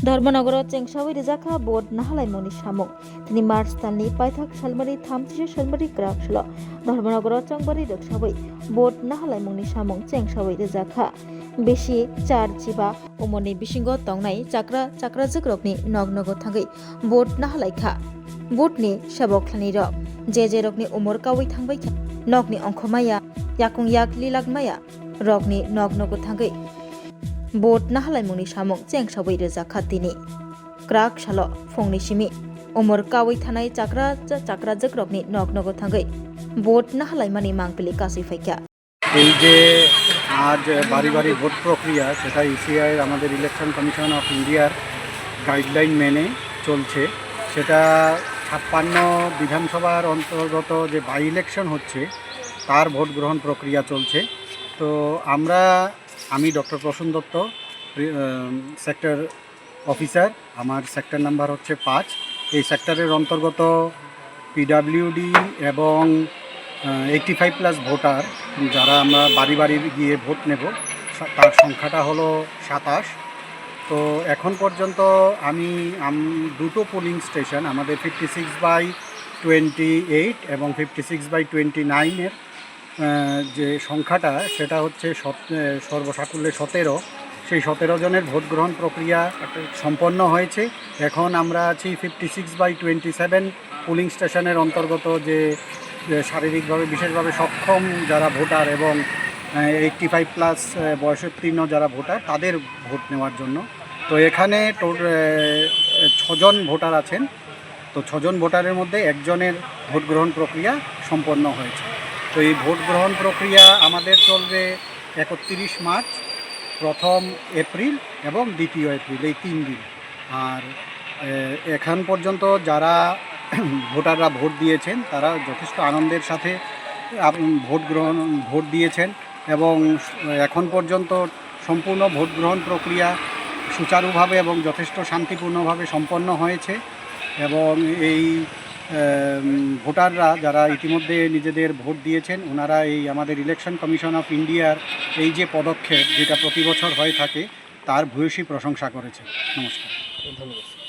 Dharmanagar चेंगसावै रिजाखा board नाहालायमुंनि सामुं दिनै मार्च दाननि पाइथाक सालमारि 30 सालमारि ग्राकसल Dharmanagar चंबारि दोकसावै board नाहालायमुंनि सामुं चेंगसावै रिजाखा बेसि चार जिबा उमरनि बिसिंग तंनाय चाक्रा जोग्रकनि नगनगो थांगै बोर्ड नाहालायखा बोर्डनि सेबकलानि रक जे रकनि उमर कावै थांबाय नगनि अंखमाया याकुं याक लिलागमाया रकनि नगनगो थांगै बोर्ड नाहालायमुंनि सामुं चेंगसावै रोजाखा दिनै ग्राक साल फुंनि सिमि उमर कावै थानाय चाक्रा जोग्रकनि नगनगो थांगै बोर्ड नाहालायमानि मांगपिलि कासै फाइका এই যে আজ বাড়ি বাড়ি ভোট প্রক্রিয়া সেটা ইসিআই আমাদের ইলেকশন কমিশন অফ ইন্ডিয়ার গাইডলাইন মেনে চলছে। সেটা 56 বিধানসভার অন্তর্গত যে বাই ইলেকশন হচ্ছে তার ভোট গ্রহণ প্রক্রিয়া চলছে। তো আমি doctor Prasun Dutta, sector officer, আমার সেক্টর নাম্বার হচ্ছে 5। এই সেক্টরের অন্তর্গত পিডাব্লিউডি এবং 85+ ভোটার যারা আমরা বাড়ি বাড়ি গিয়ে ভোট নেব তার সংখ্যাটা হলো 27। তো এখন পর্যন্ত আমি দুটো পোলিং স্টেশন আমাদের 56/28 এবং 56/29-এর যে সংখ্যাটা সেটা হচ্ছে সর্বসাকুল্যে 17। সেই 17 জনের ভোট গ্রহণ প্রক্রিয়া সম্পন্ন হয়েছে। এখন আমরা আছি 56/27 পোলিং স্টেশনের অন্তর্গত যে শারীরিকভাবে বিশেষভাবে সক্ষম যারা ভোটার এবং 85+ বয়সোত্তীর্ণ যারা ভোটার তাদের ভোট নেওয়ার জন্য। তো এখানে 6 জন ভোটার আছেন। তো 6 জন ভোটারের মধ্যে একজনের ভোট গ্রহণ প্রক্রিয়া সম্পন্ন হয়েছে। তো এই ভোট গ্রহণ প্রক্রিয়া আমাদের চলবে 31 মার্চ, 1 এপ্রিল এবং 2 এপ্রিল, এই 3 দিন। আর এখন পর্যন্ত যারা ভোটাররা ভোট দিয়েছেন তারা যথেষ্ট আনন্দের সাথে ভোট দিয়েছেন এবং এখন পর্যন্ত সম্পূর্ণ ভোট গ্রহণ প্রক্রিয়া সুচারুভাবে এবং যথেষ্ট শান্তিপূর্ণভাবে সম্পন্ন হয়েছে। এবং এই ভোটাররা যারা ইতিমধ্যে নিজেদের ভোট দিয়েছেন ওনারা এই আমাদের ইলেকশন কমিশন অফ ইন্ডিয়ার এই যে পদক্ষেপ যেটা প্রতি বছর হয়ে থাকে তার ভূয়সী প্রশংসা করেছে। নমস্কার, ধন্যবাদ।